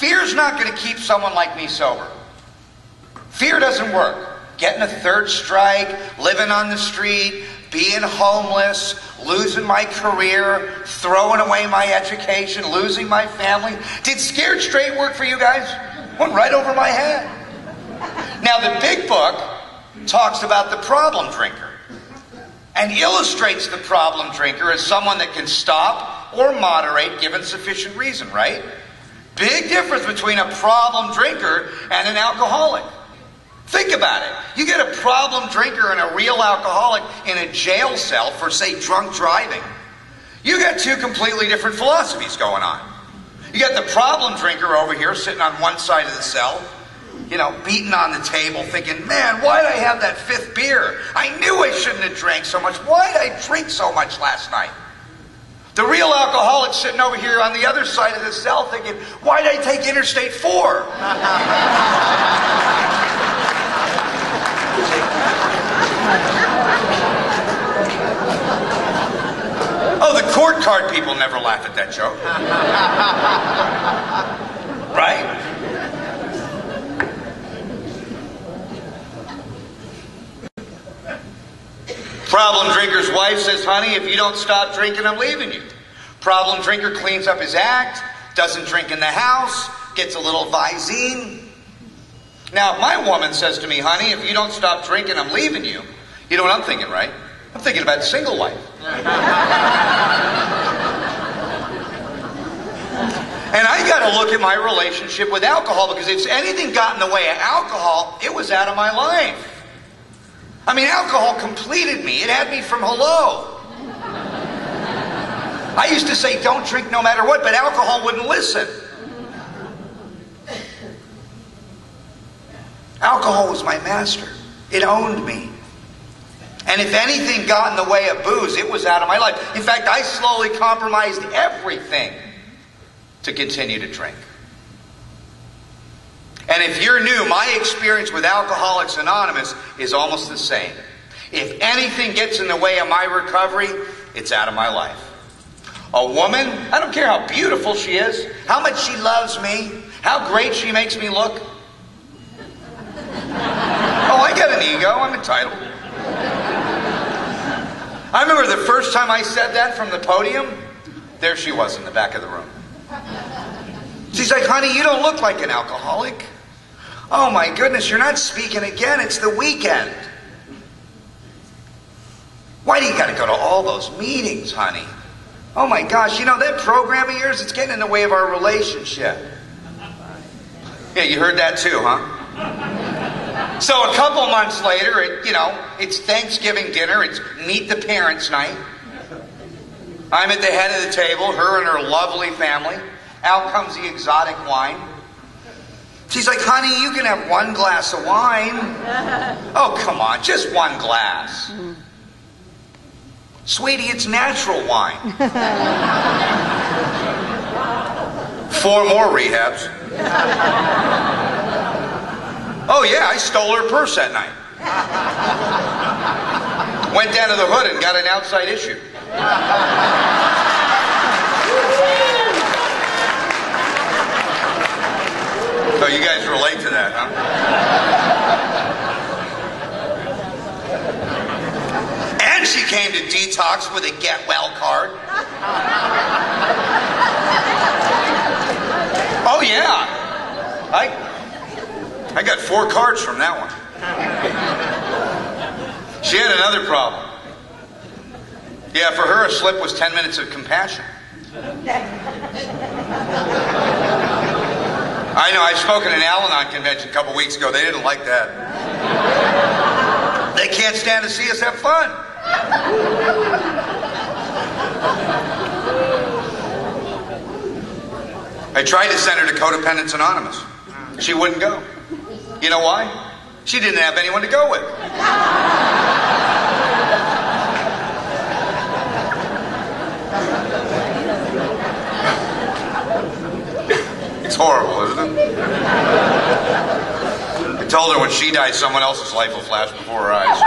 Fear's not going to keep someone like me sober. Fear doesn't work. Getting a third strike, living on the street, being homeless, losing my career, throwing away my education, losing my family. Did Scared Straight work for you guys? Went right over my head. Now the big book talks about the problem drinker and illustrates the problem drinker as someone that can stop or moderate given sufficient reason, right? Big difference between a problem drinker and an alcoholic. Think about it. You get a problem drinker and a real alcoholic in a jail cell for, say, drunk driving. You got two completely different philosophies going on. You got the problem drinker over here sitting on one side of the cell, you know, beating on the table, thinking, man, why'd I have that fifth beer? I knew I shouldn't have drank so much. Why'd I drink so much last night? The real alcoholic sitting over here on the other side of the cell thinking, why'd I take Interstate 4? Oh, the court card people never laugh at that joke. Right? Problem drinker's wife says, honey, if you don't stop drinking, I'm leaving you. Problem drinker cleans up his act, doesn't drink in the house, gets a little Visine. Now, if my woman says to me, honey, if you don't stop drinking, I'm leaving you. You know what I'm thinking, right? I'm thinking about single life. And I got to look at my relationship with alcohol, because if anything got in the way of alcohol, it was out of my life. I mean, alcohol completed me. It had me from hello. I used to say, don't drink no matter what, but alcohol wouldn't listen. Alcohol was my master. It owned me. And if anything got in the way of booze, it was out of my life. In fact, I slowly compromised everything to continue to drink. And if you're new, my experience with Alcoholics Anonymous is almost the same. If anything gets in the way of my recovery, it's out of my life. A woman, I don't care how beautiful she is, how much she loves me, how great she makes me look. Oh, I got an ego. I'm entitled. I remember the first time I said that from the podium, there she was in the back of the room. She's like, honey, you don't look like an alcoholic. Oh my goodness, you're not speaking again. It's the weekend. Why do you got to go to all those meetings, honey? Oh my gosh, you know, that program of yours, it's getting in the way of our relationship. Yeah, you heard that too, huh? So a couple months later, it's Thanksgiving dinner. It's meet the parents night. I'm at the head of the table, her and her lovely family. Out comes the exotic wine. She's like, honey, you can have one glass of wine. Oh, come on, just one glass. Sweetie, it's natural wine. 4 more rehabs. Oh yeah, I stole her purse that night. Went down to the hood and got an outside issue. So you guys relate to that, huh? And she came to detox with a get well card. Oh yeah. I got 4 cards from that one. She had another problem. Yeah, for her a slip was 10 minutes of compassion. I know, I spoke at an Al-Anon convention a couple weeks ago. They didn't like that. They can't stand to see us have fun. I tried to send her to Codependence Anonymous. She wouldn't go. You know why? She didn't have anyone to go with. It's horrible, isn't it? I told her when she dies, someone else's life will flash before her eyes.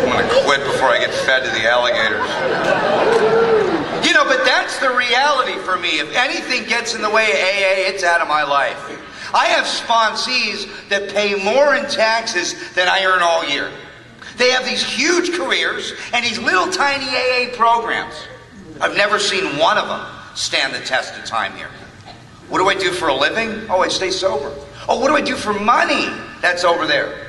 I'm going to quit before I get fed to the alligators. for me. If anything gets in the way of AA, it's out of my life. I have sponsees that pay more in taxes than I earn all year. They have these huge careers and these little tiny AA programs. I've never seen one of them stand the test of time here. What do I do for a living? Oh, I stay sober. Oh, what do I do for money? That's over there.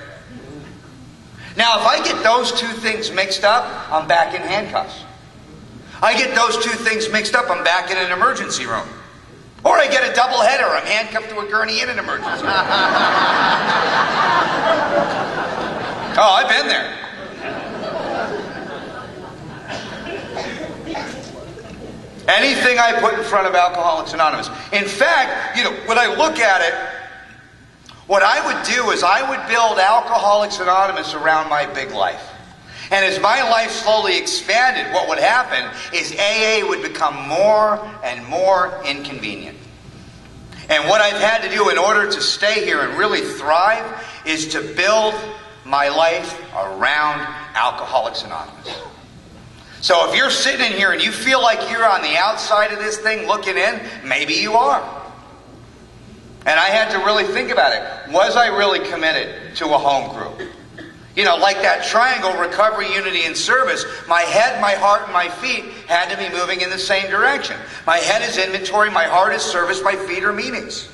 Now, if I get those two things mixed up, I'm back in handcuffs. I get those two things mixed up, I'm back in an emergency room. Or I get a double header, I'm handcuffed to a gurney in an emergency room. Oh, I've been there. Anything I put in front of Alcoholics Anonymous. In fact, when I look at it, what I would do is I would build Alcoholics Anonymous around my big life. And as my life slowly expanded, what would happen is AA would become more and more inconvenient. And what I've had to do in order to stay here and really thrive is to build my life around Alcoholics Anonymous. So if you're sitting in here and you feel like you're on the outside of this thing looking in, maybe you are. And I had to really think about it. Was I really committed to a home group? Like that triangle, recovery, unity, and service, my head, my heart, and my feet had to be moving in the same direction. My head is inventory, my heart is service, my feet are meetings.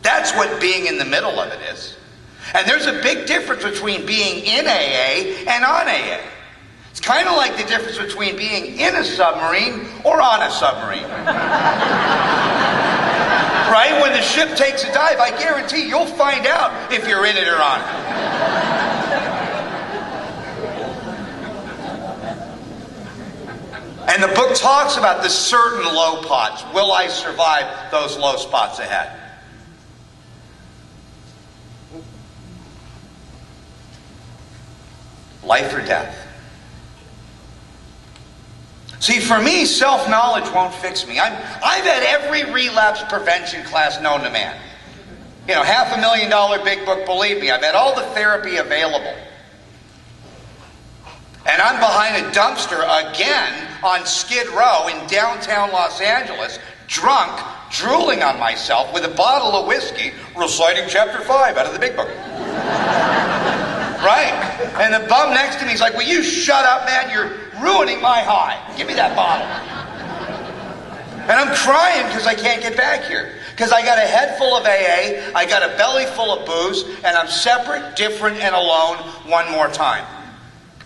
That's what being in the middle of it is. And there's a big difference between being in AA and on AA. It's kind of like the difference between being in a submarine or on a submarine. Right? When the ship takes a dive, I guarantee you'll find out if you're in it or on it. And the book talks about the certain low spots. Will I survive those low spots ahead? Life or death. See, for me, self-knowledge won't fix me. I've had every relapse prevention class known to man. $500,000 big book, believe me. I've had all the therapy available. And I'm behind a dumpster again on Skid Row in downtown Los Angeles, drunk, drooling on myself with a bottle of whiskey, reciting chapter 5 out of the big book. Right? And the bum next to me is like, will you shut up, man? You're ruining my high. Give me that bottle. And I'm crying because I can't get back here. Because I got a head full of AA, I got a belly full of booze, and I'm separate, different, and alone one more time.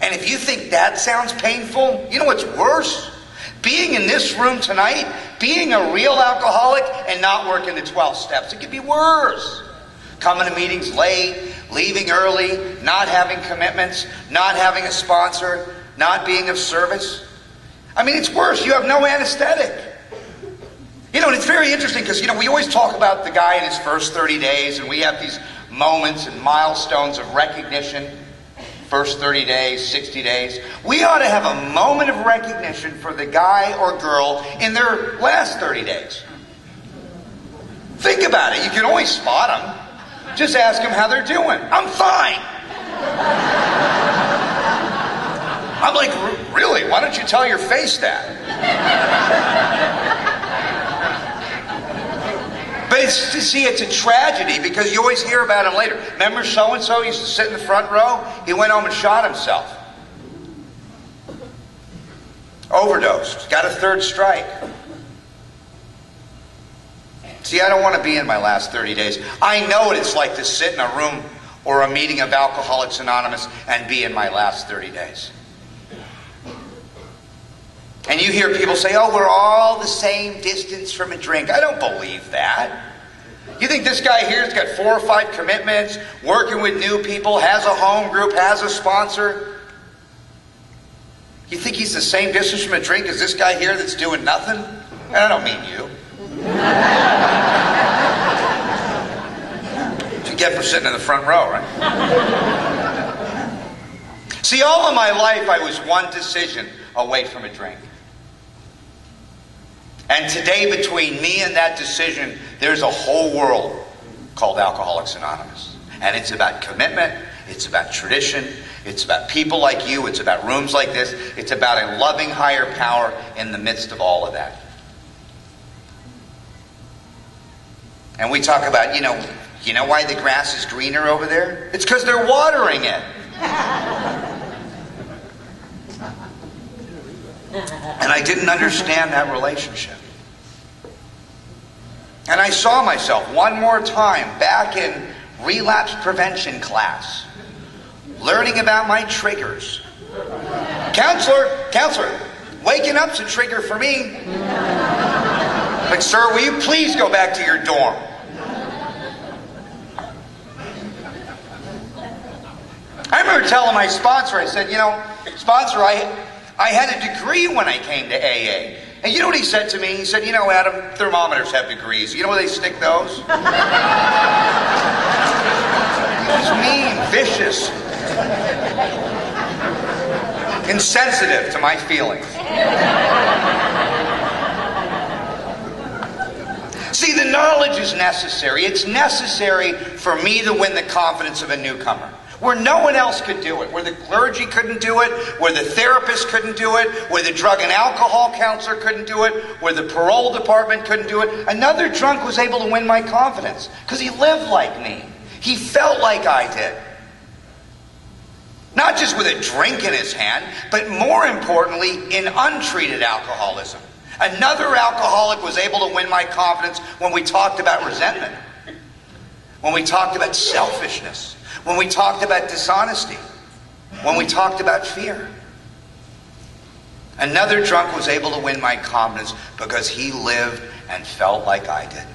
And if you think that sounds painful, you know what's worse? Being in this room tonight, being a real alcoholic and not working the 12 steps. It could be worse. Coming to meetings late, leaving early, not having commitments, not having a sponsor, not being of service. I mean, it's worse. You have no anesthetic. And it's very interesting because, we always talk about the guy in his first 30 days, and we have these moments and milestones of recognition. First 30 days, 60 days. We ought to have a moment of recognition for the guy or girl in their last 30 days. Think about it. You can always spot them. Just ask them how they're doing. I'm fine. I'm like, really? Why don't you tell your face that? But it's a tragedy because you always hear about him later. Remember so-and-so used to sit in the front row? He went home and shot himself. Overdosed. Got a third strike. See, I don't want to be in my last 30 days. I know what it's like to sit in a room or a meeting of Alcoholics Anonymous and be in my last 30 days. And you hear people say, oh, we're all the same distance from a drink. I don't believe that. You think this guy here's got 4 or 5 commitments, working with new people, has a home group, has a sponsor? You think he's the same distance from a drink as this guy here that's doing nothing? And I don't mean you. What you get for sitting in the front row, right? See, all of my life I was one decision away from a drink. And today, between me and that decision, there's a whole world called Alcoholics Anonymous. And it's about commitment, it's about tradition, it's about people like you, it's about rooms like this, it's about a loving higher power in the midst of all of that. And we talk about, you know why the grass is greener over there? It's because they're watering it. And I didn't understand that relationship. And I saw myself one more time back in relapse prevention class, learning about my triggers. Counselor, waking up's a trigger for me. Like, sir, will you please go back to your dorm? I remember telling my sponsor, I said, sponsor, I had a degree when I came to AA. And you know what he said to me? He said, Adam, thermometers have degrees. You know where they stick those? He was mean, vicious, insensitive to my feelings. See, the knowledge is necessary. It's necessary for me to win the confidence of a newcomer. Where no one else could do it. Where the clergy couldn't do it. Where the therapist couldn't do it. Where the drug and alcohol counselor couldn't do it. Where the parole department couldn't do it. Another drunk was able to win my confidence. Because he lived like me. He felt like I did. Not just with a drink in his hand, but more importantly, in untreated alcoholism. Another alcoholic was able to win my confidence when we talked about resentment. When we talked about selfishness. When we talked about dishonesty. When we talked about fear. Another drunk was able to win my confidence because he lived and felt like I did.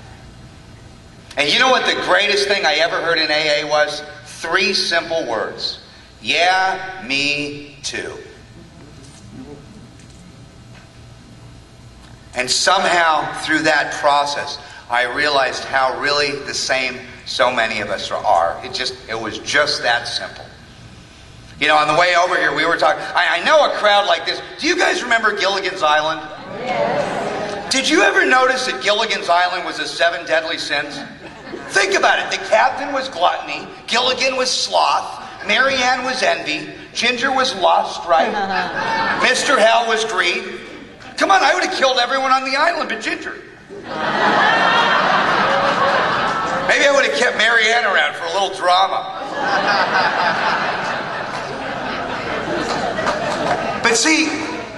And you know what the greatest thing I ever heard in AA was? 3 simple words. Yeah, me too. And somehow, through that process, I realized how really the same so many of us are. It was just that simple. On the way over here, we were talking. I know a crowd like this. Do you guys remember Gilligan's Island? Yes. Did you ever notice that Gilligan's Island was the 7 deadly sins? Think about it. The captain was gluttony. Gilligan was sloth. Mary Ann was envy. Ginger was lust, right? Mr. Hell was greed. Come on, I would have killed everyone on the island but Ginger. Maybe I would have kept Mary Ann around for a little drama. But see,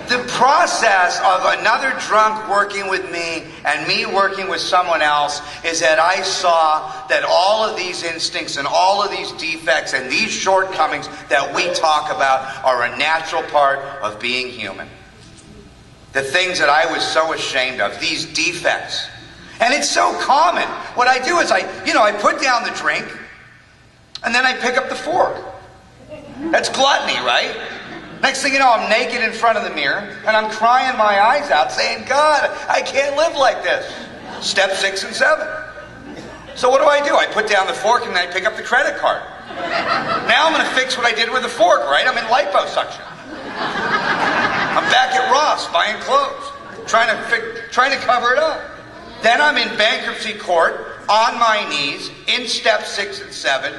the process of another drunk working with me and me working with someone else is that I saw that all of these instincts and all of these defects and these shortcomings that we talk about are a natural part of being human. The things that I was so ashamed of, these defects. And it's so common. What I do is I put down the drink and then I pick up the fork. That's gluttony, right? Next thing you know, I'm naked in front of the mirror and I'm crying my eyes out saying, God, I can't live like this. Step 6 and 7. So what do? I put down the fork and then I pick up the credit card. Now I'm going to fix what I did with the fork, right? I'm in liposuction. I'm back at Ross buying clothes, trying to cover it up. Then I'm in bankruptcy court on my knees in step 6 and 7.